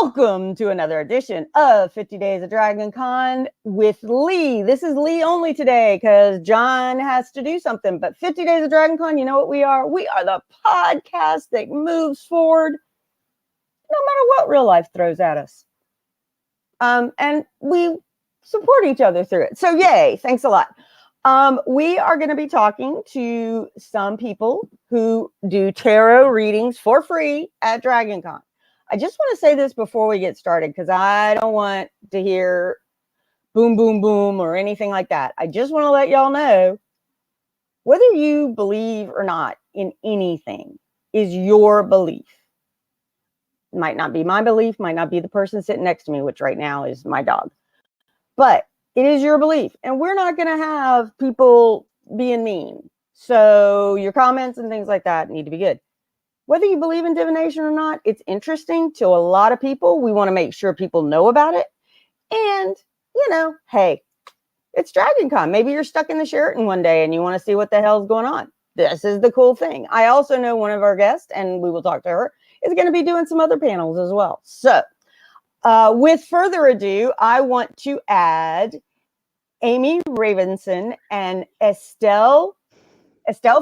Welcome to another edition of 50 Days of Dragon Con with Lee. This is Lee only today because John has to do something. But 50 Days of Dragon Con, you know what we are? We are the podcast that moves forward no matter what real life throws at us. And we support each other through it. So yay, thanks a lot. We are going to be talking to some people who do tarot readings for free at Dragon Con. I just want to say this before we get started because I don't want to hear boom, boom, boom or anything like that. I just want to let y'all know whether you believe or not in anything is your belief. It might not be my belief, might not be the person sitting next to me, which right now is my dog. But it is your belief. And we're not going to have people being mean. So your comments and things like that need to be good. Whether you believe in divination or not, it's interesting to a lot of people. We want to make sure people know about it. And, you know, hey, it's Dragon Con. Maybe you're stuck in the Sheraton one day and you want to see what the hell's going on. This is the cool thing. I also know one of our guests, and we will talk to her, is going to be doing some other panels as well. So with further ado, I want to add Amy Ravenson and Estelle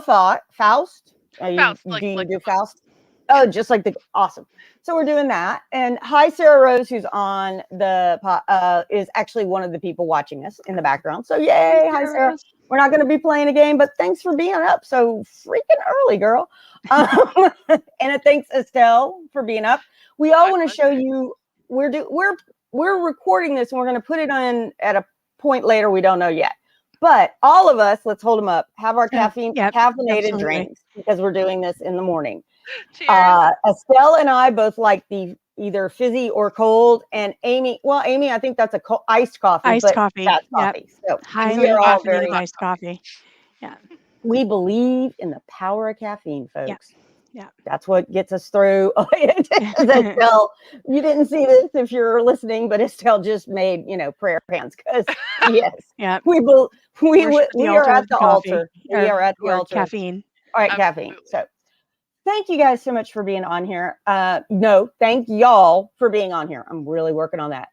Faust. Faust, do you do Faust? Oh, just like the awesome. So we're doing that. And hi, Sarah Rose, who's on the is actually one of the people watching us in the background. So yay, hi Sarah. We're not going to be playing a game, but thanks for being up so freaking early, girl. And thanks Estelle for being up. We all want to show you. We're recording this and we're going to put it on at a point later. We don't know yet. But all of us, let's hold them up, have our caffeinated absolutely. drinks because we're doing this in the morning. Cheers. Estelle and I both like the either fizzy or cold. And Amy, I think that's iced coffee. Iced coffee. That's coffee. So highly caffeinated iced coffee. Yeah. We believe in the power of caffeine, folks. Yeah. That's what gets us through. Estelle, you didn't see this if you're listening, but Estelle just made, prayer hands because yes, we are at the altar. We are at the altar. Caffeine. All right, caffeine. So thank you guys so much for being on here. No, thank y'all for being on here. I'm really working on that.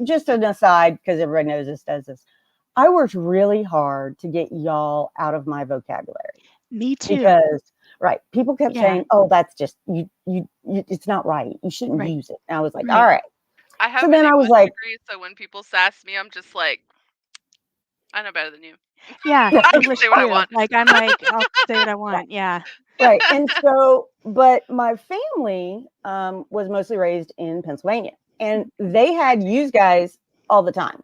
Just an aside, because everybody knows this does this. I worked really hard to get y'all out of my vocabulary. Me too. Because people kept saying, "Oh, that's just you. It's not right. You shouldn't use it." And I was like, "All right." I have so then I was like, degree, so when people sass me, I'm just like, I know better than you. Yeah, I can say what I want. Like I'm like, I'll say what I want. Yeah. Right. And so, but my family was mostly raised in Pennsylvania, and they had use guys all the time.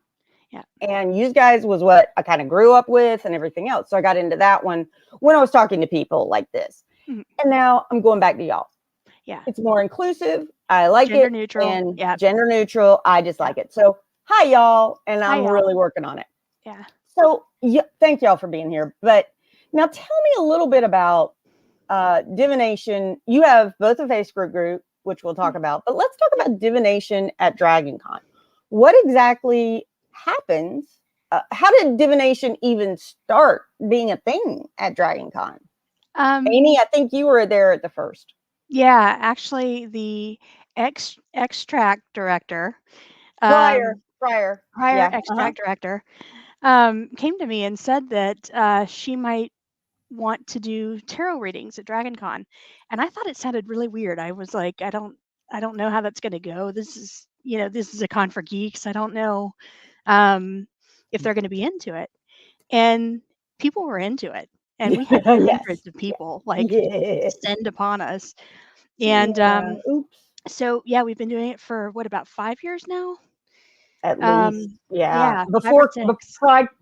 Yeah. And use guys was what I kind of grew up with and everything else. So I got into that one when I was talking to people like this. Mm-hmm. And now I'm going back to y'all. Yeah. It's more inclusive. I like gender it. Neutral. And gender neutral. I just like it. So hi, y'all. And I'm really working on it. Yeah. So thank y'all for being here. But now tell me a little bit about divination. You have both a Facebook group, which we'll talk about. But let's talk about divination at Dragon Con. What exactly happens? How did divination even start being a thing at Dragon Con? Amy, I think you were there at the first. Yeah, actually, the extract director, prior extract director, came to me and said that she might want to do tarot readings at Dragon Con, and I thought it sounded really weird. I was like, I don't know how that's going to go. This is a con for geeks. I don't know if they're going to be into it, and people were into it. And we had hundreds of people send upon us. And so, we've been doing it for about 5 years now? At least. Before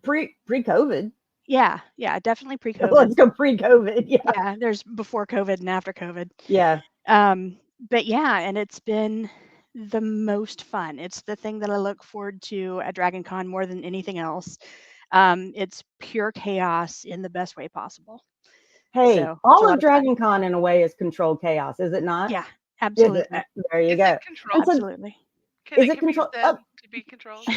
pre-COVID. Yeah, definitely pre-COVID. Let's go pre-COVID. Yeah, there's before COVID and after COVID. Yeah. But and it's been the most fun. It's the thing that I look forward to at Dragon Con more than anything else. It's pure chaos in the best way possible. Hey, so, all of Dragon Con in a way is controlled chaos, is it not? Yeah, absolutely. There you go. Absolutely. Is it controlled? To be controlled?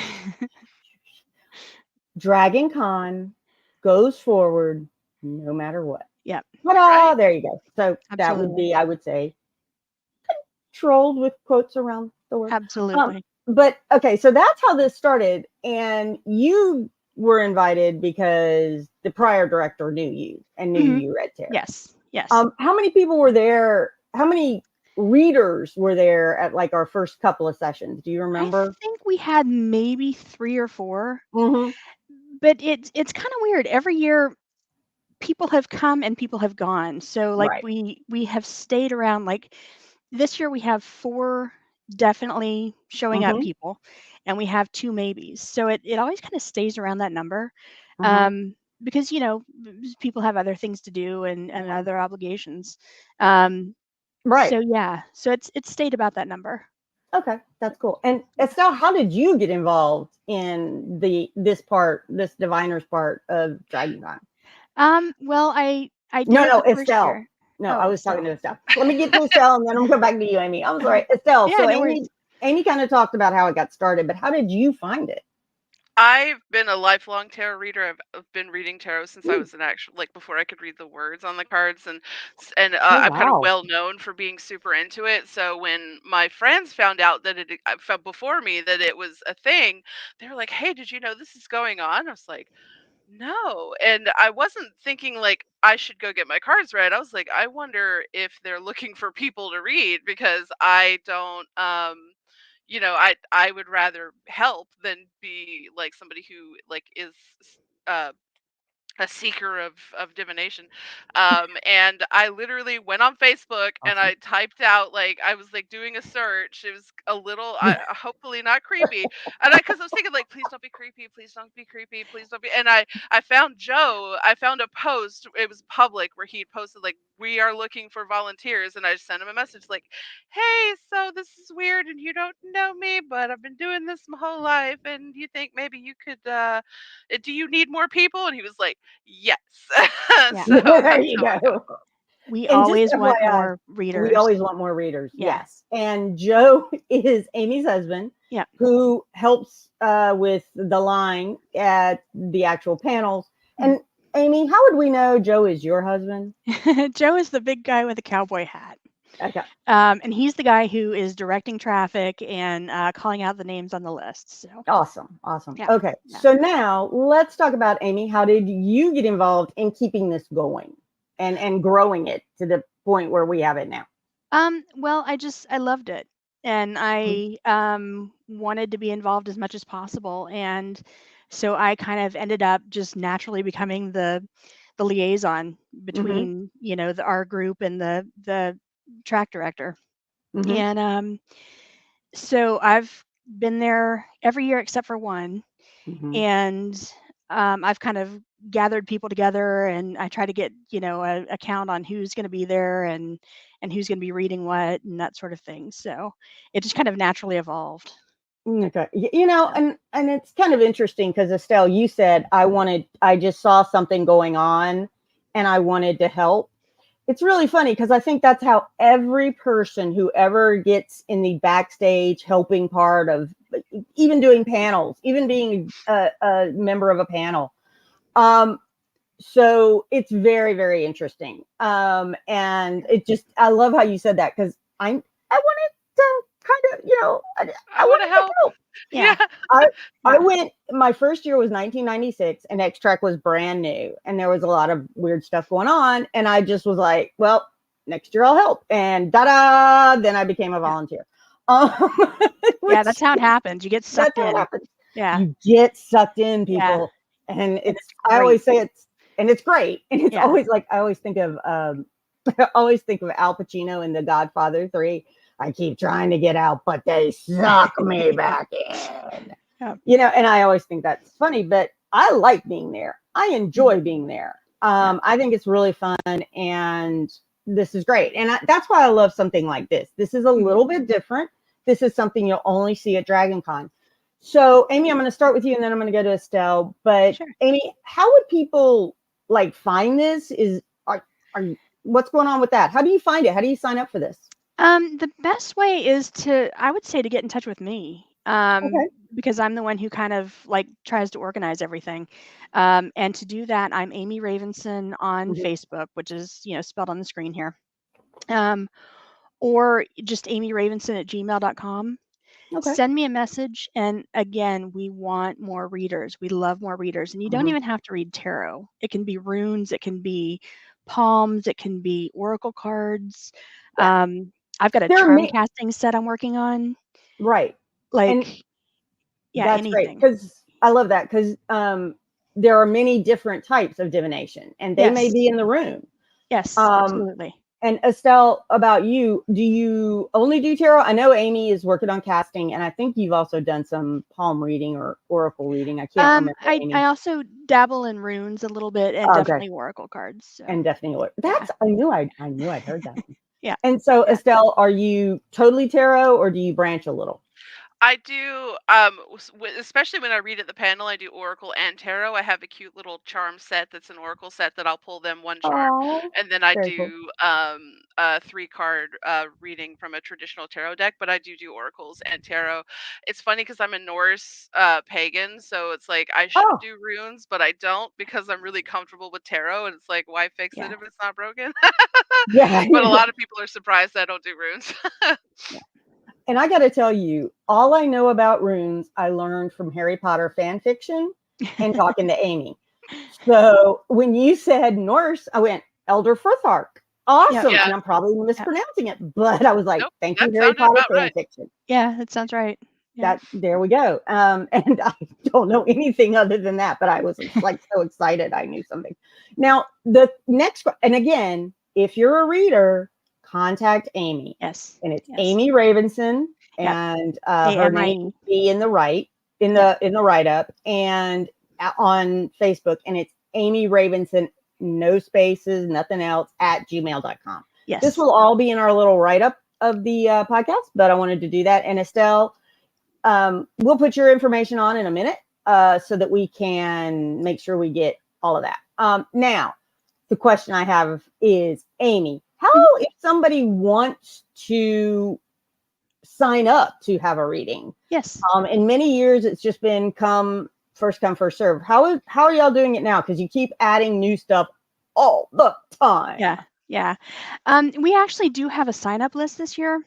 Dragon Con goes forward no matter what. Yeah. Ta-da! There you go. So that would be, I would say, trolled with quotes around the word. Absolutely. But okay, so that's how this started, and you were invited because the prior director knew you and knew you read tarot. Yes. How many people were there? How many readers were there at like our first couple of sessions? Do you remember? I think we had maybe 3 or 4. Mm-hmm. But it's kind of weird. Every year people have come and people have gone. So like Right. we have stayed around. Like this year we have 4 definitely showing up Mm-hmm. people, and we have 2 maybes. So it always kind of stays around that number. Mm-hmm. Because people have other things to do and other obligations. Um, Right. so yeah, so it's stayed about that number. Okay, that's cool. And Estelle, how did you get involved in this diviner's part of DragonCon? Well, I did No, it the first Estelle. year. No, Oh, I was talking Estelle. to Estelle. Let me get to Estelle, and then I'm going back to you, Amy. I'm sorry, Estelle. Yeah, So no worries. Amy kind of talked about how it got started, but how did you find it? I've been a lifelong tarot reader. I've been reading tarot since I was an actual, like, before I could read the words on the cards, and Oh, I'm kind of wow. well known for being super into it. So when my friends found out that before me that it was a thing, they were like, "Hey, did you know this is going on?" I was like, "No," and I wasn't thinking like I should go get my cards read. I was like, I wonder if they're looking for people to read because I don't I would rather help than be like somebody who like is uh a seeker of divination. And I literally went on Facebook and Awesome. I typed out, like, I was like doing a search. It was a little hopefully not creepy. And because I was thinking, like, please don't be creepy, please don't be creepy, please don't be. And I found Joe. I found a post, it was public, where he posted like, we are looking for volunteers, and I just sent him a message like, hey, so this is weird and you don't know me, but I've been doing this my whole life, and you think maybe you could do you need more people? And he was like, yes. Yeah. So There that's you how it got. go. We And just always want FYI, more we readers. always want more readers. Yeah. Yes. And Joe is Amy's husband, Yeah. who helps with the line at the actual panels. And Amy, how would we know Joe is your husband? Joe is the big guy with the cowboy hat. Okay. And he's the guy who is directing traffic and calling out the names on the list. So Awesome. Yeah. Okay. Yeah. So now let's talk about, Amy, how did you get involved in keeping this going and growing it to the point where we have it now? Well, I loved it, and I wanted to be involved as much as possible, and so I kind of ended up just naturally becoming the liaison between our group and the track director. Mm-hmm. And so I've been there every year except for one. Mm-hmm. And I've kind of gathered people together, and I try to get a count on who's going to be there and who's going to be reading what and that sort of thing. So it just kind of naturally evolved. Okay. And it's kind of interesting because, Estelle, you said I just saw something going on and I wanted to help. It's really funny because I think that's how every person who ever gets in the backstage helping part of even doing panels, even being a member of a panel. So it's very, very interesting. And I love how you said that, because I wanted to kind of, I want wanted to help. Yeah. I went, my first year was 1996 and X-Track was brand new and there was a lot of weird stuff going on. And I just was like, well, next year I'll help. And then I became a volunteer. Yeah, that's how it happens. You get sucked in. Yeah. You get sucked in, people. Yeah. And I always say it's great. And it's always like, I always think of Al Pacino in The Godfather 3. I keep trying to get out, but they suck me back in. Yeah. And I always think that's funny, but I like being there. I enjoy being there. I think it's really fun, and this is great. And that's why I love something like this. This is a little bit different. This is something you'll only see at DragonCon. So, Amy, I'm going to start with you, and then I'm going to go to Estelle. But sure. Amy, how would people find this? What's going on with that? How do you find it? How do you sign up for this? The best way is I would say to get in touch with me. Because I'm the one who kind of tries to organize everything. And to do that, I'm Amy Ravenson on Facebook, which is, spelled on the screen here. or just amyravenson@gmail.com. Okay. Send me a message. And again, we want more readers. We love more readers. And you don't even have to read tarot. It can be runes. It can be palms. It can be oracle cards. Yeah. I've got a charm casting set I'm working on. Right. Like, and yeah, that's anything. great, because I love that, because there are many different types of divination, and they may be in the room. Yes, absolutely. And Estelle, about you, do you only do tarot? I know Amy is working on casting, and I think you've also done some palm reading or oracle reading. I can't remember. I also dabble in runes a little bit, and definitely oracle cards. So. And definitely that's I knew I'd heard that. Yeah. And so Estelle, are you totally tarot, or do you branch a little? I do, especially when I read at the panel, I do oracle and tarot. I have a cute little charm set that's an oracle set that I'll pull them one charm, and then I do a 3-card reading from a traditional tarot deck. But I do oracles and tarot. It's funny because I'm a Norse pagan, so it's like I should do runes, but I don't, because I'm really comfortable with tarot, and it's like, why fix it if it's not broken? Yeah. But a lot of people are surprised I don't do runes. Yeah. And I got to tell you, all I know about runes, I learned from Harry Potter fan fiction and talking to Amy. So when you said Norse, I went, Elder Fruthark. Awesome. And I'm probably mispronouncing it, but I was like, thank you, Harry Potter fan fiction. Yeah, that sounds right. Yeah. There we go. And I don't know anything other than that, but I was like so excited I knew something. Now, the next, and again, if you're a reader, contact Amy. Yes. And it's Amy Ravenson, and her name will be in the write-up, and on Facebook, and it's Amy Ravenson, no spaces, nothing else, @gmail.com. Yes. This will all be in our little write-up of the podcast, but I wanted to do that. And Estelle, we'll put your information on in a minute, so that we can make sure we get all of that. Now, the question I have is, Amy, how, if somebody wants to sign up to have a reading? Yes. In many years, it's just been first come, first serve. How are y'all doing it now? Because you keep adding new stuff all the time. Yeah. We actually do have a sign-up list this year,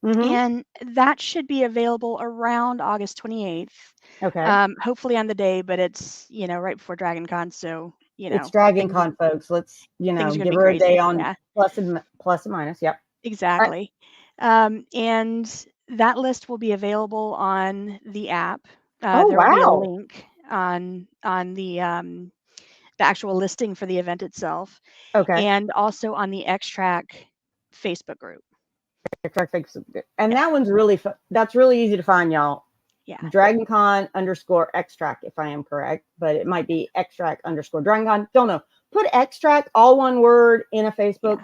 and that should be available around August 28th. Okay. Hopefully on the day, but it's right before Dragon Con, so it's Dragon Con, folks. Let's give her a day on plus and minus. Yep. Exactly. And that list will be available on the app. There will be a link on the actual listing for the event itself. Okay. And also on the X-Track Facebook group. And that one's really fun. That's really easy to find, y'all. Yeah. DragonCon_Extract, if I am correct, but it might be Extract_DragonCon. Don't know. Put Extract, all one word, in a Facebook,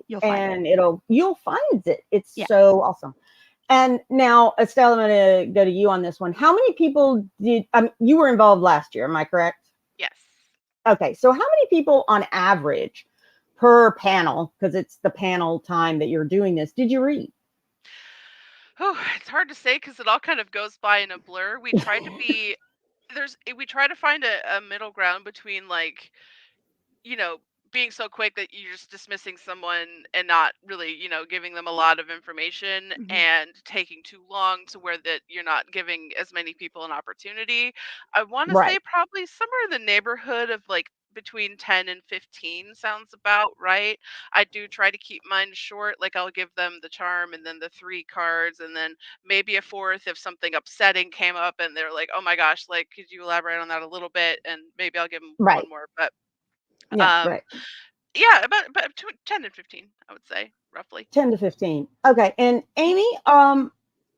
you'll find you'll find it. It's so awesome. And now, Estelle, I'm going to go to you on this one. How many people you were involved last year? Am I correct? Yes. Okay. So how many people on average per panel, because it's the panel time that you're doing this, did you read? Oh, it's hard to say because it all kind of goes by in a blur. We try to be we try to find a middle ground between, like, being so quick that you're just dismissing someone and not really, giving them a lot of information, and taking too long to where that you're not giving as many people an opportunity. I want to say probably somewhere in the neighborhood of like between 10 and 15 sounds about right. I do try to keep mine short. Like, I'll give them the charm and then the 3 cards, and then maybe a 4th if something upsetting came up and they're like, oh my gosh, like, could you elaborate on that a little bit? And maybe I'll give them one more. But yeah, about between 10 and 15, I would say, roughly. 10 to 15. Okay. And Amy,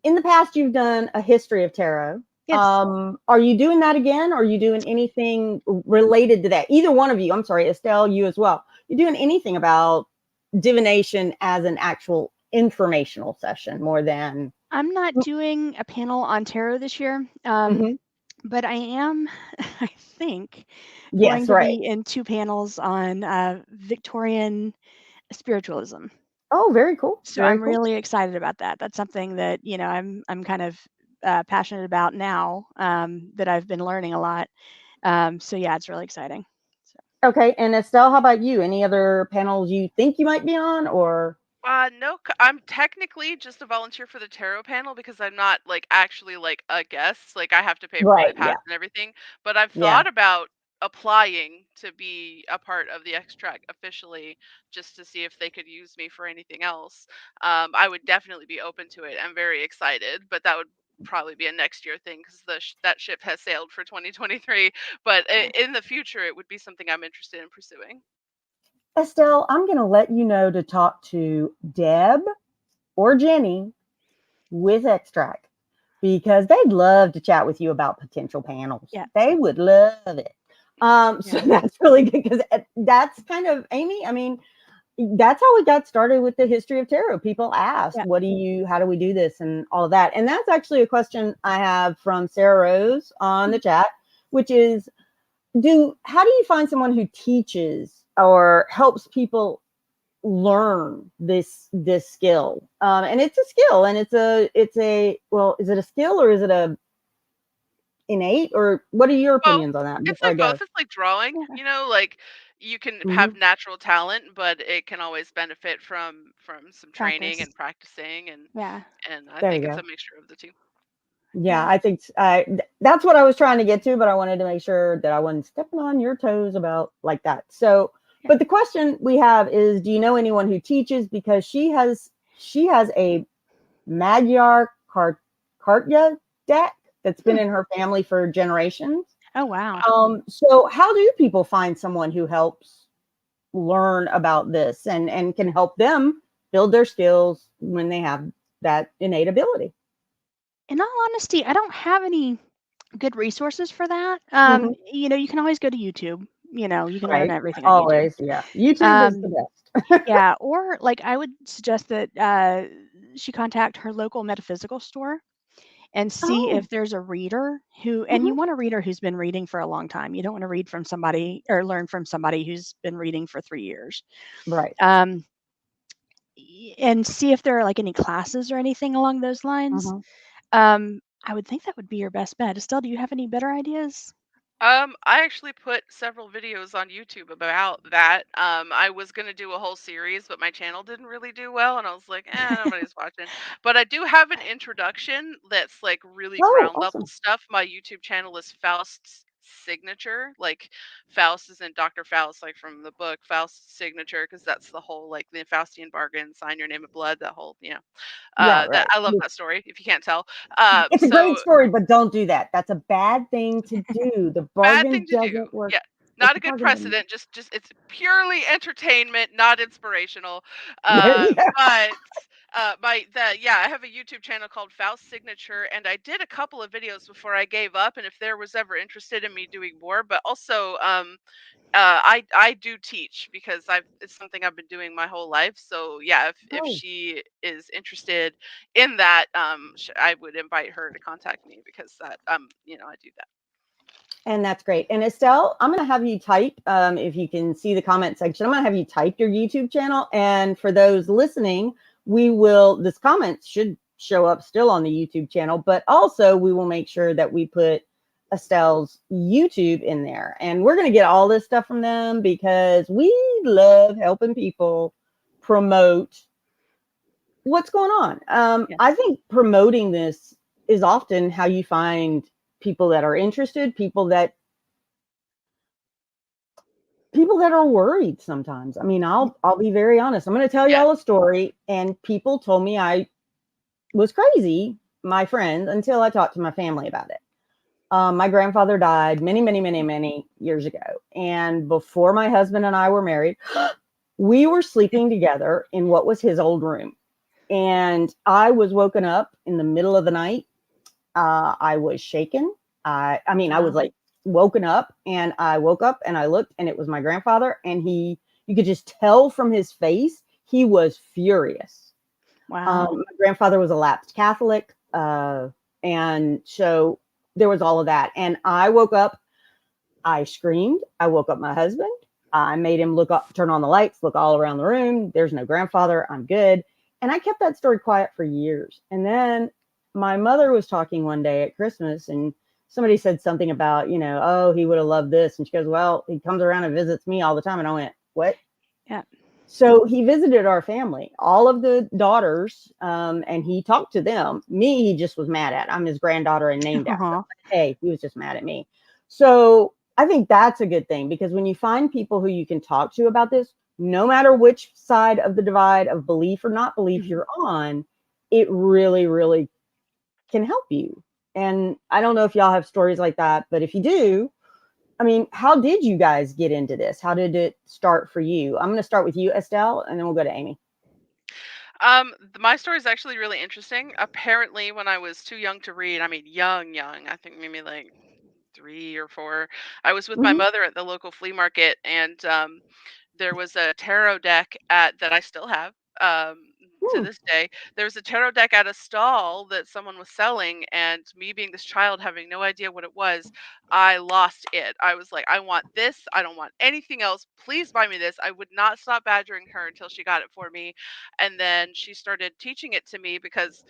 in the past, you've done a history of tarot. Yes. Are you doing that again? Or are you doing anything related to that? Either one of you. I'm sorry, Estelle, you as well. You're doing anything about divination as an actual informational session more than... I'm not doing a panel on tarot this year, but I am, I think, going to be in 2 panels on Victorian spiritualism. Oh, very cool. So I'm really excited about that. That's something that, I'm kind of passionate about now, that I've been learning a lot. So yeah, it's really exciting. So. Okay. And Estelle, how about you? Any other panels you think you might be on, or? No, I'm technically just a volunteer for the tarot panel because I'm not like actually like a guest. Like I have to pay for my Right. pass Yeah. and everything. But I've Yeah. thought about applying to be a part of the extract officially just to see if they could use me for anything else. I would definitely be open to it. I'm very excited, but that would probably be a next year thing because that ship has sailed for 2023. But in the future, it would be something I'm interested in pursuing. Estelle, I'm going to let you know to talk to Deb or Jenny with Extract because they'd love to chat with you about potential panels. Yeah. They would love it. So Yeah. that's really good because that's kind of, Amy, I mean, that's how we got started with the history of tarot. People asked, Yeah. how do we do this and all of that? And that's actually a question I have from Sarah Rose on the chat, which is, how do you find someone who teaches or helps people learn this skill? And it's a skill, and it's a well, is it a skill or is it a innate, or what are your Both. opinions on that It's before I like go? both. It's like drawing, Yeah. like you can have Mhm. natural talent, but it can always benefit from some training Practice. and practicing Yeah. and I There you think it's go. a mixture of the two. Yeah, Yeah. I think that's what I was trying to get to, but I wanted to make sure that I wasn't stepping on your toes about like that. So, Yeah. but the question we have is, do you know anyone who teaches? Because she has a Magyar Kartya deck that's been in her family for generations. Oh, wow. So how do people find someone who helps learn about this and can help them build their skills when they have that innate ability? In all honesty, I don't have any good resources for that. Mhm. You can always go to YouTube. You can learn Right. everything on YouTube. Always. Yeah. YouTube is Um, the best. yeah, or like I would suggest that she contact her local metaphysical store and see Oh. if there's a reader who, and you Mhm. want a reader who's been reading for a long time. You don't want to read from somebody or learn from somebody who's been reading for 3 years. Right. Um, and see if there are like any classes or anything along those lines. Mhm. I would think that would be your best bet. Estelle, do you have any better ideas? I actually put several videos on YouTube about that. I was gonna do a whole series, but my channel didn't really do well, and I was like, nobody's watching. But I do have an introduction that's like really Oh, ground level awesome. stuff. My YouTube channel is Faust's signature, like Faust is in Dr. Faust, like from the book Faust's signature, because that's the whole like the Faustian bargain, sign your name in blood, that whole, Yeah, that right. I love that story. If you can't tell, It's a great so story, but don't do that. That's a bad thing to do. The bad bargain thing to do. doesn't work. Yeah. It's Not a a good bargain doesn't precedent. Just it's purely entertainment, not inspirational. There you go. But I have a YouTube channel called Faust Signature, and I did a couple of videos before I gave up. And if there was ever interested in me doing more, but also I do teach because it's something I've been doing my whole life. So yeah, if Oh, she is interested in that, I would invite her to contact me because that I do that. and that's great. And Estelle, I'm going to have you type, if you can see the comment section, I'm going to have you type your YouTube channel. And for those listening, this comment should show up still on the YouTube channel, but also we will make sure that we put Estelle's YouTube in there. And we're going to get all this stuff from them because we love helping people promote what's going on. I Yes. think promoting this is often how you find people that are interested, people that are worried sometimes. I mean, I'll be very honest. I'm going to tell Yeah. y'all a story, and people told me I was crazy, my friends, until I talked to my family about it. My grandfather died many, many, many, many years ago, and before my husband and I were married, we were sleeping together in what was his old room, and I was woken up in the middle of the night. I was shaken. I was Wow. like woken up, and I woke up and I looked, and it was my grandfather, and you could just tell from his face, he was furious. Wow. My grandfather was a lapsed Catholic. And so there was all of that. And I woke up, I screamed. I woke up my husband. I made him look up, turn on the lights, look all around the room. There's no grandfather. I'm good. And I kept that story quiet for years. And then my mother was talking one day at Christmas, and somebody said something about, oh, he would have loved this. And she goes, well, he comes around and visits me all the time. And I went, what? Yeah. So he visited our family, all of the daughters, and he talked to them. Me, he just was mad at. I'm his granddaughter and named after. Uh-huh. Hey, he was just mad at me. So I think that's a good thing, because when you find people who you can talk to about this, no matter which side of the divide of belief or not belief you're on, it really, really can help you. And I don't know if y'all have stories like that, but if you do, I mean, how did you guys get into this? How did it start for you? I'm going to start with you, Estelle, and then we'll go to Amy. My story is actually really interesting. Apparently, when I was too young to read, I mean, young, I think maybe like 3 or 4, I was with my Mhm. mother at the local flea market, and there was a tarot deck that I still have to Hmm. this day. There was a tarot deck at a stall that someone was selling, and me being this child having no idea what it was, I lost it. I was like, I want this. I don't want anything else. Please buy me this. I would not stop badgering her until she got it for me. And then she started teaching it to me because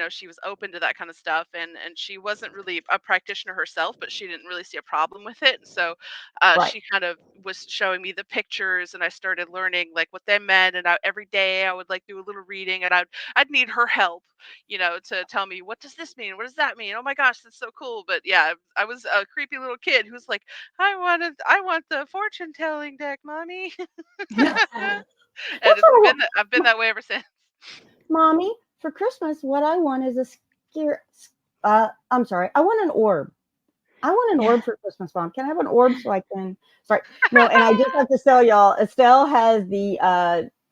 she was open to that kind of stuff, and she wasn't really a practitioner herself, but she didn't really see a problem with it. So Right. she kind of was showing me the pictures, and I started learning like what they meant. And every day I would like do a little reading, and I'd need her help, to tell me, what does this mean? What does that mean? Oh my gosh, that's so cool. But yeah, I was a creepy little kid who's like, I want the fortune telling deck, mommy. And That's what I've been that way ever since. Mommy, for Christmas, what I want is a scare. I'm sorry. I want an orb. I want an orb for Christmas, Mom. Can I have an orb so I can? Sorry. No, and I just have to tell y'all, Estelle has the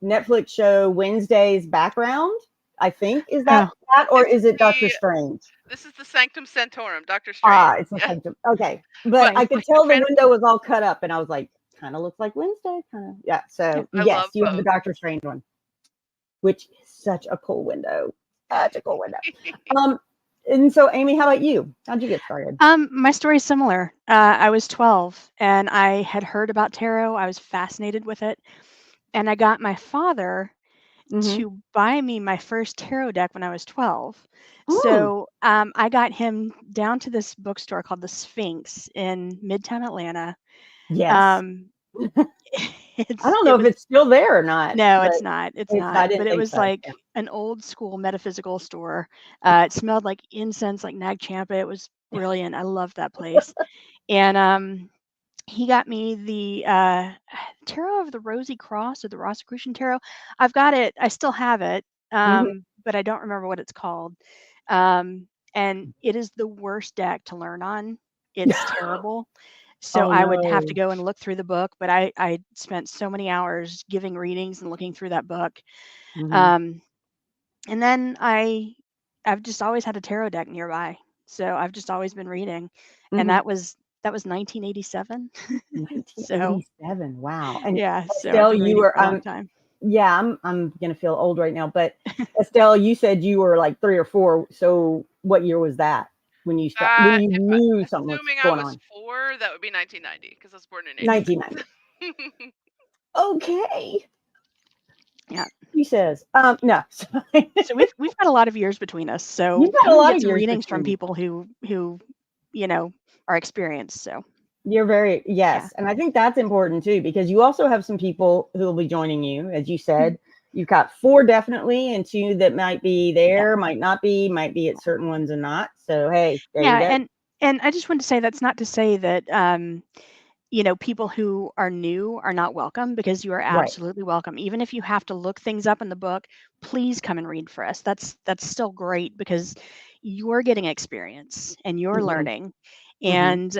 Netflix show Wednesday's background. I think is that or It's is it Doctor Strange? This is the Sanctum Sanctorum, Doctor Strange. It's a Yeah. Sanctum. Okay, but I could tell the window was all cut up, and I was like, kind of looks like Wednesday, kind of. Yeah. So I yes, love you have the both. Doctor Strange one, which is such a cool window. Such a cool window. And so, Amy, how about you? How'd you get started? My story's similar. I was 12 and I had heard about tarot. I was fascinated with it. And I got my father to buy me my first tarot deck when I was 12. So I got him down to this bookstore called the Sphinx in Midtown Atlanta. Yes. I don't know if it's still there or not. No, it's not. It's not. But it was so. like an old school metaphysical store. It smelled like incense, like Nag Champa. It was brilliant. I loved that place. And he got me the Tarot of the Rosy Cross, or the Rosicrucian Tarot. I've got it. I still have it, but I don't remember what it's called. And it is the worst deck to learn on. It's terrible. So I would have to go and look through the book, but I spent so many hours giving readings and looking through that book. And then I've just always had a tarot deck nearby. So I've just always been reading. And that was 1987. 1987. Wow. And yeah, so Estelle, you were for a long time. Yeah, I'm gonna feel old right now, but Estelle, you said you were like 3 or 4. So what year was that when you when you knew something was going on? 4, that would be 1990 because I was born in 1990. Okay. Yeah. He says, no. So we've got a lot of years between us. So you've got a lot of some years readings from people who are experienced. So you're very and I think that's important too, because you also have some people who will be joining you, as you said. You've got 4 definitely, and 2 that might be there, might not be, might be at certain ones and not. So hey, there you go. And I just want to say that's not to say that people who are new are not welcome, because you are absolutely welcome. Even if you have to look things up in the book, please come and read for us. That's still great, because you're getting experience and you're learning, and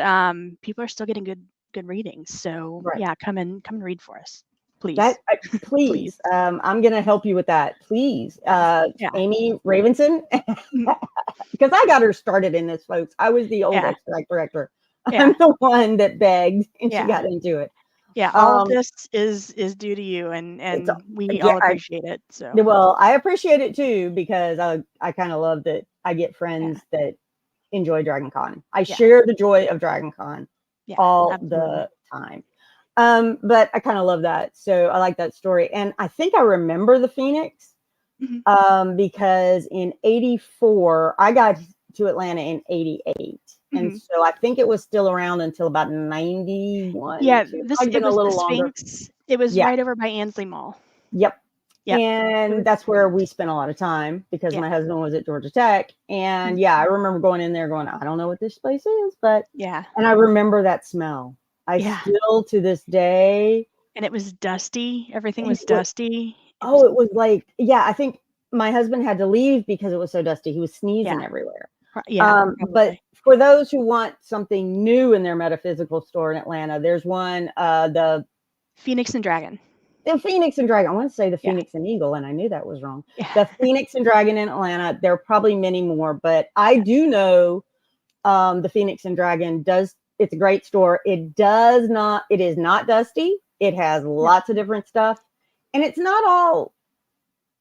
people are still getting good readings. So yeah, come and read for us, please. Please. I'm gonna help you with that, please. Amy Ravenson, because I got her started in this, folks. I was the old extract director. I'm the one that begged, and she got into it. Yeah, all of this is due to you, and we all appreciate it. So well, I appreciate it too, because I kind of love that I get friends that enjoy DragonCon. I share the joy of DragonCon all the time. But I kind of love that. So I like that story. And I think I remember the Phoenix because in 84, I got to Atlanta in 88. And so I think it was still around until about 91. Yeah, it was a little longer. It was Yeah. right over by Ansley Mall. Yep. Yep. And that's where we spent a lot of time because Yeah. my husband was at Georgia Tech. And yeah, I remember going in there going, I don't know what this place is, but Yeah. and I remember that smell. I Yeah. still to this day. And it was dusty. Everything was It was- dusty. It was like, yeah, I think my husband had to leave because it was so dusty. He was sneezing everywhere. Yeah. But for those who want something new in their metaphysical store in Atlanta, there's one, the Phoenix and Dragon. The Phoenix and Dragon. I want to say the Yeah. Phoenix and Eagle, and I knew that was wrong. Yeah. The Phoenix and Dragon in Atlanta. There are probably many more, but I do know the Phoenix and Dragon does. It's a great store. It is not dusty. It has lots of different stuff, and it's not all.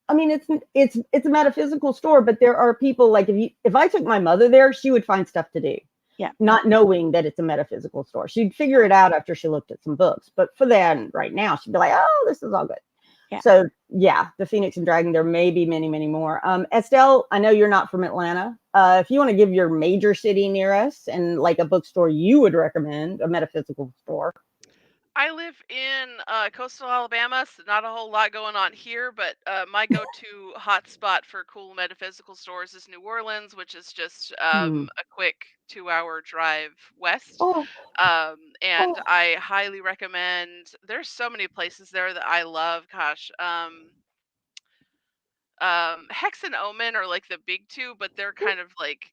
I mean, it's a metaphysical store, but there are people like if I took my mother there, she would find stuff to do. Yeah. Not knowing that it's a metaphysical store. She'd figure it out after she looked at some books. But for then right now, she'd be like, oh, this is all good. Yeah. So yeah, the Phoenix and Dragon, there may be many, many more. Estelle, I know you're not from Atlanta. If you want to give your major city near us and like a bookstore you would recommend, a metaphysical store. I live in coastal Alabama, so not a whole lot going on here, but my go-to hotspot for cool metaphysical stores is New Orleans, which is just a quick 2-hour drive west. And I highly recommend, there's so many places there that I love. Gosh, Hex and Omen are like the big two, but they're kind of like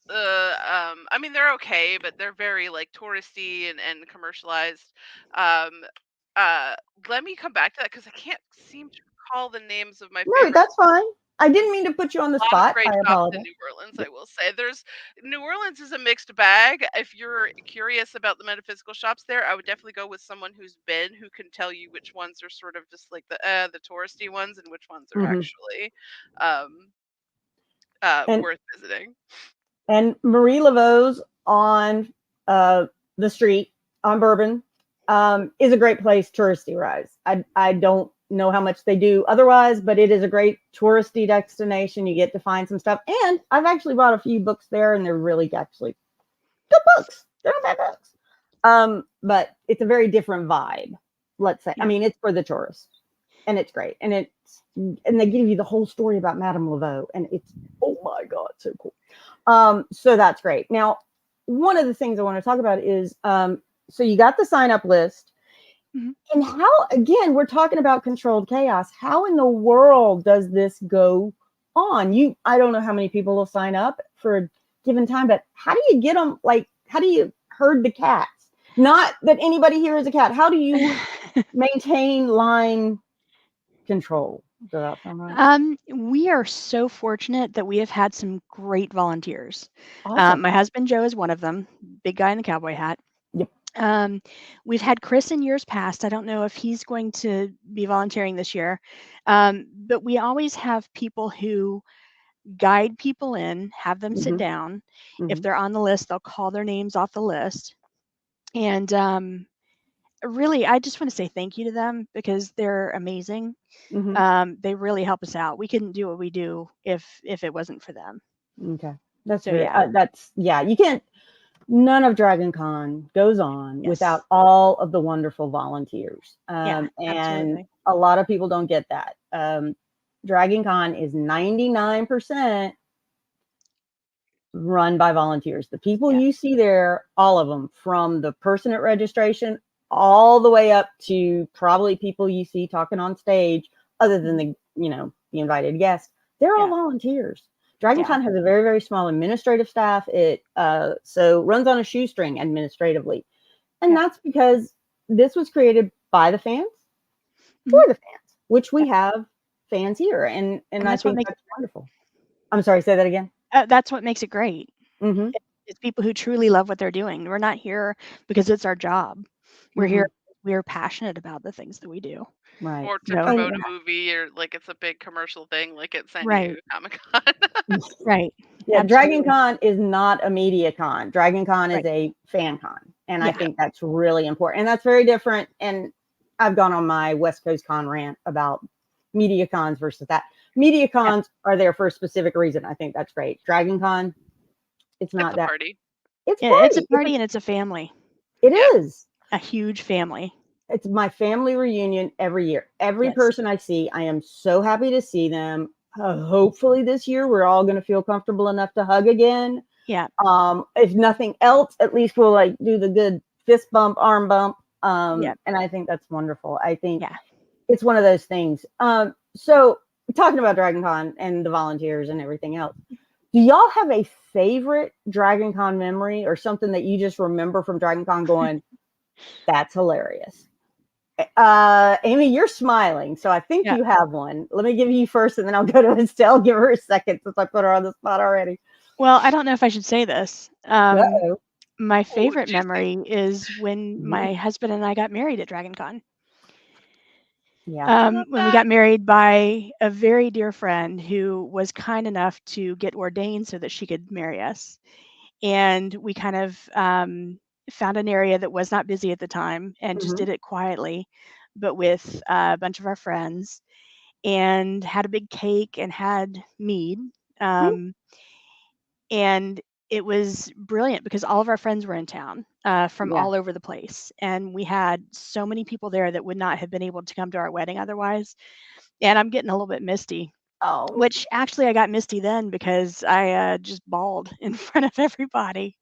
I mean, they're okay, but they're very like touristy and commercialized. Um, Let me come back to that because I can't seem to recall the names of my No, favorite. that's fine. I didn't mean to put you on the A lot spot. of great I shops apologize. in New Orleans, I will say. New Orleans is a mixed bag. If you're curious about the metaphysical shops there, I would definitely go with someone who's been, who can tell you which ones are sort of just like the touristy ones and which ones are actually worth visiting. And Marie Laveau's on the street on Bourbon is a great place touristy wise. I don't know how much they do otherwise, but it is a great touristy destination. You get to find some stuff. And I've actually bought a few books there and they're really actually good books. They're not bad books. But it's a very different vibe, let's say. I mean, it's for the tourists and it's great. And they give you the whole story about Madame Laveau and it's, oh my God, so cool. So that's great. Now, one of the things I want to talk about is, so you got the sign up list and how, again, we're talking about controlled chaos. How in the world does this go on? I don't know how many people will sign up for a given time, but how do you get them? Like, how do you herd the cats? Not that anybody here is a cat. How do you maintain line control? Does that sound right? We are so fortunate that we have had some great volunteers. Awesome. My husband Joe is one of them, big guy in the cowboy hat. Yep. We've had Chris in years past. I don't know if he's going to be volunteering this year, but we always have people who guide people in, have them sit down. If they're on the list, they'll call their names off the list. And really, I just want to say thank you to them because they're amazing. They really help us out. We couldn't do what we do if it wasn't for them. Okay. That's So, very, you can't, none of Dragon Con goes on without all of the wonderful volunteers. And absolutely. a lot of people don't get that. Dragon Con is 99% run by volunteers. The people you see there, all of them, from the person at registration all the way up to probably people you see talking on stage, other than the invited guests, they're all volunteers. Dragon Con has a very, very small administrative staff. It so runs on a shoestring administratively. And that's because this was created by the fans for the fans, which we have fans here. And I think that's wonderful. I'm sorry, say that again. That's what makes it great. It's people who truly love what they're doing. We're not here because it's our job. We're here. We're passionate about the things that we do. Right. Or to promote a movie, or like it's a big commercial thing, like at San Diego Comic-Con. Right. Yeah, Dragon Con is not a media con. Dragon Con is a fan con. And I think that's really important. And that's very different. And I've gone on my West Coast Con rant about media cons versus that. Media cons are there for a specific reason. I think that's great. Dragon Con, it's not that. Party. It's a party and it's a family. It is. A huge family. it's my family reunion every year. Every Yes. person I see, I am so happy to see them. Hopefully this year we're all going to feel comfortable enough to hug again. Yeah. If nothing else, at least we'll like do the good fist bump, arm bump. Yeah. And I think that's wonderful. I think Yeah. it's one of those things. So talking about Dragon Con and the volunteers and everything else, do y'all have a favorite Dragon Con memory or something that you just remember from Dragon Con going, that's hilarious? Amy, you're smiling, so I think Yeah. you have one. Let me give you first, and then I'll go to Estelle. Give her a second since I put her on the spot already. Well, I don't know if I should say this. Uh-oh. My favorite juicy. memory is when my husband and I got married at Dragon Con. Yeah. When we got married by a very dear friend who was kind enough to get ordained so that she could marry us. And we kind of found an area that was not busy at the time and just did it quietly, but with a bunch of our friends, and had a big cake and had mead. And it was brilliant because all of our friends were in town from all over the place. And we had so many people there that would not have been able to come to our wedding otherwise. And I'm getting a little bit misty. Oh. Which actually I got misty then because I just bawled in front of everybody.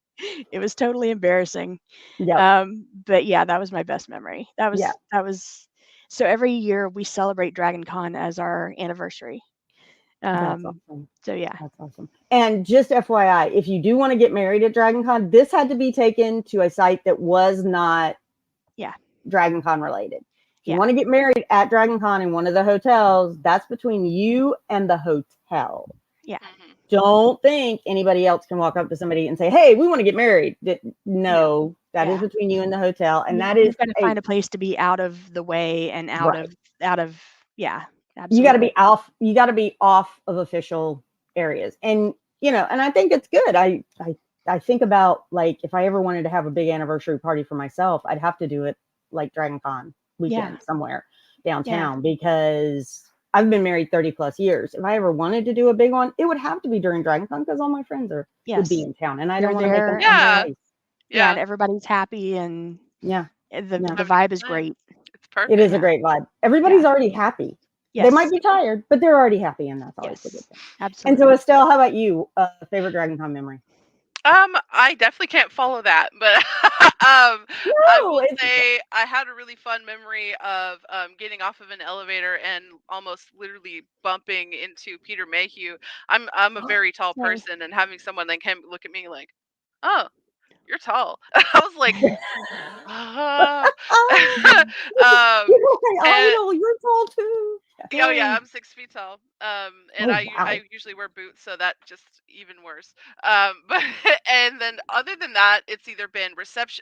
It was totally embarrassing. Yeah. But yeah, that was my best memory. That was so every year we celebrate Dragon Con as our anniversary. That's awesome. So yeah. That's awesome. And just FYI, if you do want to get married at Dragon Con, this had to be taken to a site that was not Dragon Con related. If you want to get married at Dragon Con in one of the hotels, that's between you and the hotel. Yeah. Don't think anybody else can walk up to somebody and say, hey, we want to get married. No, that is between you and the hotel. And that is you've got to find a place to be out of the way and out of absolutely. You got to be off of official areas. And and I think it's good. I think about, like, if I ever wanted to have a big anniversary party for myself, I'd have to do it like Dragon Con weekend somewhere downtown, because I've been married 30 plus years. If I ever wanted to do a big one, it would have to be during Dragon Con because all my friends would be in town, and I don't want to make them and everybody's happy, and the vibe is great. It's perfect. It is a great vibe. Everybody's already happy. They might be tired, but they're already happy, and that's always a good thing. Absolutely. And so, Estelle, how about you? Favorite Dragon Con memory? I definitely can't follow that, but I will say I had a really fun memory of getting off of an elevator and almost literally bumping into Peter Mayhew. I'm a very tall person, and having someone like him look at me like, "Oh, you're tall." I was like, you're tall too. Oh yeah, I'm 6 feet tall. And I usually wear boots, so that just even worse. But and then other than that, it's either been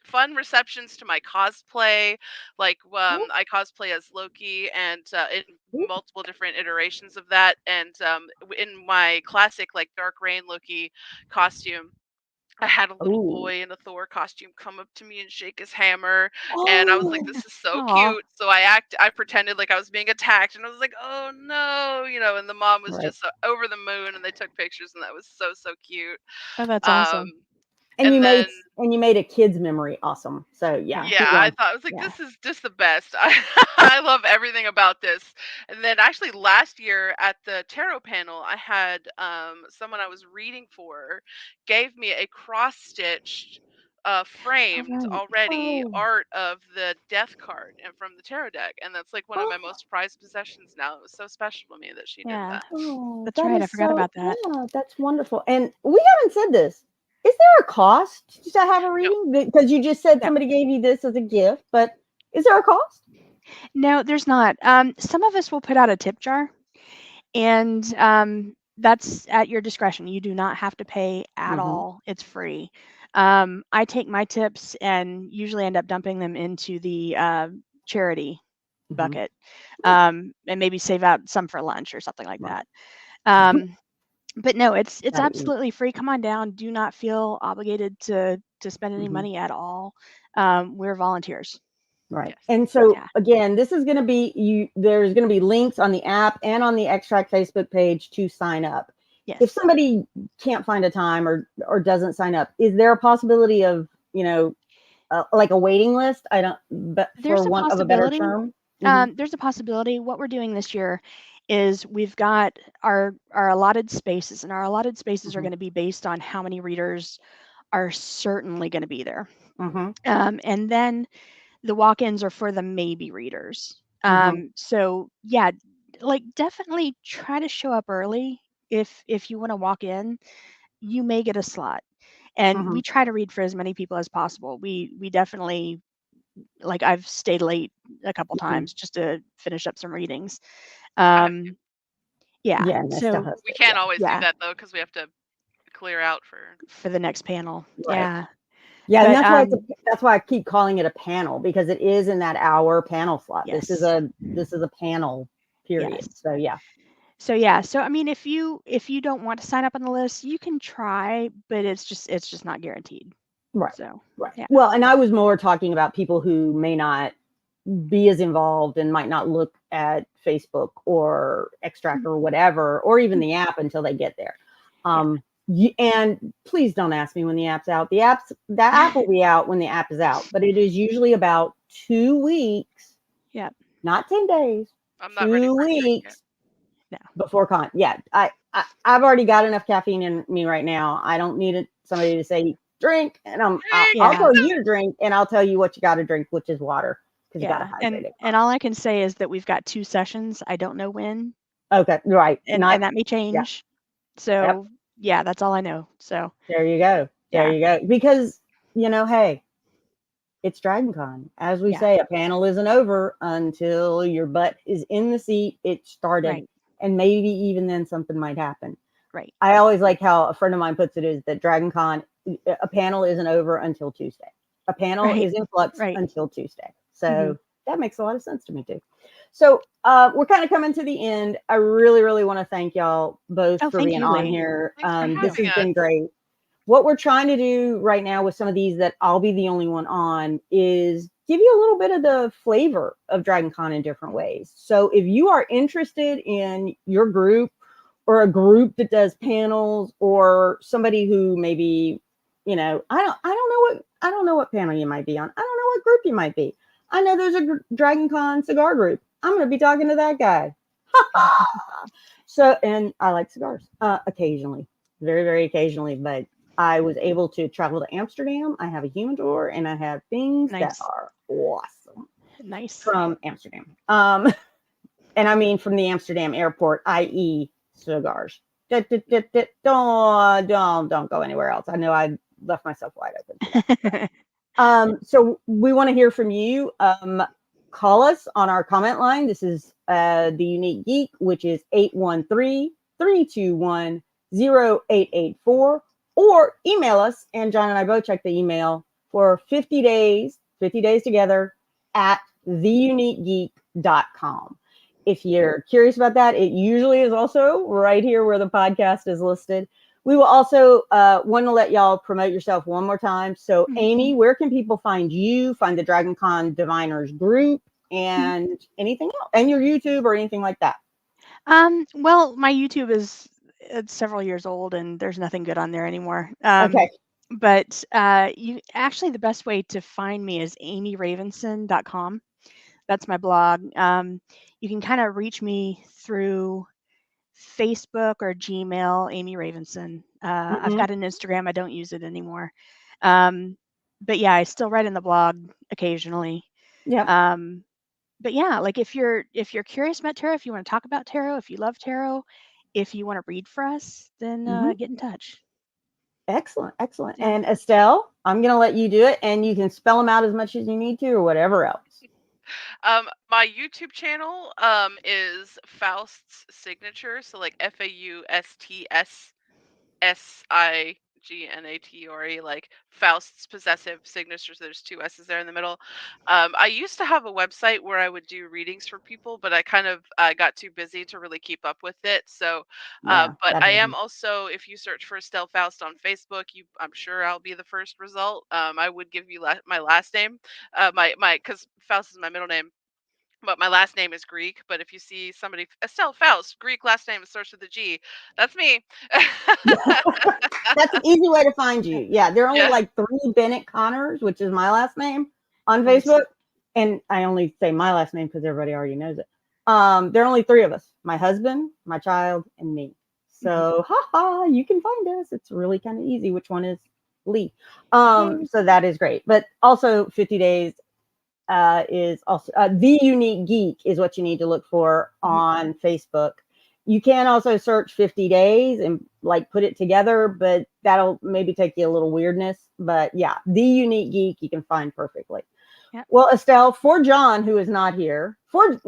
fun receptions to my cosplay, like I cosplay as Loki, and in multiple different iterations of that, and in my classic like Dark Reign Loki costume, I had a little boy in a Thor costume come up to me and shake his hammer, and I was like, "This is so cute." So I pretended like I was being attacked, and I was like, "Oh no," and the mom was just over the moon, and they took pictures, and that was so cute. Oh, that's awesome. And you made a kid's memory awesome. So yeah, I thought, I was like, this is just the best. I love everything about this. And then actually last year at the tarot panel, I had someone I was reading for gave me a cross-stitched framed already art of the death card and from the tarot deck, and that's like one of my most prized possessions now. It was so special to me that she did that. That's right, I forgot about that. Yeah, that's wonderful. And we haven't said this. Is there a cost to have a reading? Because you just said somebody gave you this as a gift, but is there a cost? No, there's not. Some of us will put out a tip jar, and that's at your discretion. You do not have to pay at all. It's free. I take my tips and usually end up dumping them into the charity bucket, and maybe save out some for lunch or something like that. But no, it's absolutely free. Come on down. Do not feel obligated to spend any money at all. We're volunteers. Right. Yes. And so again, this is going to be there's going to be links on the app and on the Extract Facebook page to sign up. Yes. If somebody can't find a time or doesn't sign up, is there a possibility of, like a waiting list? I don't, but There's for a want of a better possibility. term. There's a possibility. What we're doing this year is we've got our allotted spaces, and our allotted spaces are going to be based on how many readers are certainly going to be there. And then the walk-ins are for the maybe readers. So yeah, like definitely try to show up early. If you want to walk in, you may get a slot. And we try to read for as many people as possible. We definitely, like, I've stayed late a couple times just to finish up some readings. Yeah. So we can't always do yeah, that though, because we have to clear out for the next panel. Right. Yeah, and but, that's why I keep calling it a panel, because it is in that hour panel slot. Yes. This is a panel period. Yes. So yeah. So I mean, if you don't want to sign up on the list, you can try, but it's just not guaranteed. Right. So right. yeah. Well, and I was more talking about people who may not be as involved and might not look at Facebook or Extract or whatever, or even the app until they get there. And please don't ask me when the app's out. The app will be out when the app is out, but it is usually about 2 weeks. Yeah. Not 10 days. I'm not ready 2 for weeks. No. Before con. Yeah. I've already got enough caffeine in me right now. I don't need somebody to say drink, and I'll tell you to drink, and I'll tell you what you got to drink, which is water. You gotta hydrate it. And all I can say is that we've got 2 sessions. I don't know when. Okay, right. And that may change. Yeah. So yeah, that's all I know. So there you go. There you go. Because hey, it's DragonCon. As we say, a panel isn't over until your butt is in the seat. It started. Right. And maybe even then something might happen. Right. I always like how a friend of mine puts it, is that DragonCon, a panel isn't over until Tuesday. A panel is in flux until Tuesday. So that makes a lot of sense to me too. So we're kind of coming to the end. I really, really want to thank y'all both for being on here. This has been great. What we're trying to do right now with some of these that I'll be the only one on is give you a little bit of the flavor of DragonCon in different ways. So if you are interested in your group, or a group that does panels, or somebody who maybe, I don't know what panel you might be on. I don't know what group you might be. I know there's a DragonCon cigar group. I'm going to be talking to that guy. So, and I like cigars occasionally, very, very occasionally, but I was able to travel to Amsterdam. I have a humidor, and I have things that are awesome. Nice. From Amsterdam. And I mean from the Amsterdam airport, i.e. cigars. Don't go anywhere else. I know I left myself wide open. So we want to hear from you. Call us on our comment line. This is the Unique Geek, which is 813-321-0884, or email us, and John and I both check the email for 50 days together at theuniquegeek.com. If you're curious about that, it usually is also right here where the podcast is listed. We will also want to let y'all promote yourself one more time. So Amy, where can people find you, find the DragonCon Diviners group, and anything else, and your YouTube or anything like that? Well, my YouTube is several years old, and there's nothing good on there anymore. Okay. But you actually, the best way to find me is amyravenson.com. That's my blog. You can kind of reach me through Facebook or Gmail, Amy Ravenson. I've got an Instagram. I don't use it anymore. But yeah, I still write in the blog occasionally. Yeah. But yeah, like if you're curious about tarot, if you want to talk about tarot, if you love tarot, if you want to read for us, then get in touch. Excellent. Yeah. And Estelle, I'm going to let you do it, and you can spell them out as much as you need to, or whatever else. My YouTube channel is Faust's Signature, so like FAUSTSSIGNATURE, like Faust's Possessive Signature. So there's 2 S's there in the middle. I used to have a website where I would do readings for people, but I kind of got too busy to really keep up with it. So, but I am also, if you search for Estelle Faust on Facebook, I'm sure I'll be the first result. I would give you my last name, because Faust is my middle name. But my last name is Greek. But if you see somebody, Estelle Faust, Greek last name starts with a G, that's me. That's an easy way to find you. Yeah, there are only Yeah. like 3 Bennett Connors, which is my last name, on Nice. Facebook. And I only say my last name because everybody already knows it. There are only 3 of us: my husband, my child, and me. So, haha, you can find us. It's really kind of easy. Which one is Lee? So that is great. But also 50 Days is also The Unique Geek is what you need to look for on Facebook. You can also search 50 Days and like put it together, but that'll maybe take you a little weirdness. But yeah, The Unique Geek you can find perfectly. Yep. Well, Estelle, for John, who is not here, let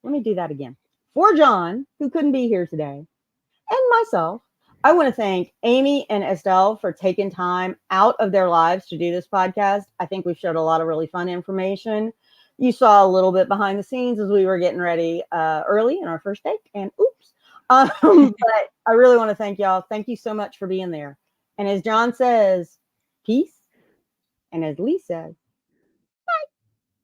me do that again. For John, who couldn't be here today, and myself, I want to thank Amy and Estelle for taking time out of their lives to do this podcast. I think we've shared a lot of really fun information. You saw a little bit behind the scenes as we were getting ready early in our first take, and oops. But I really want to thank y'all. Thank you so much for being there. And as John says, peace. And as Lee says,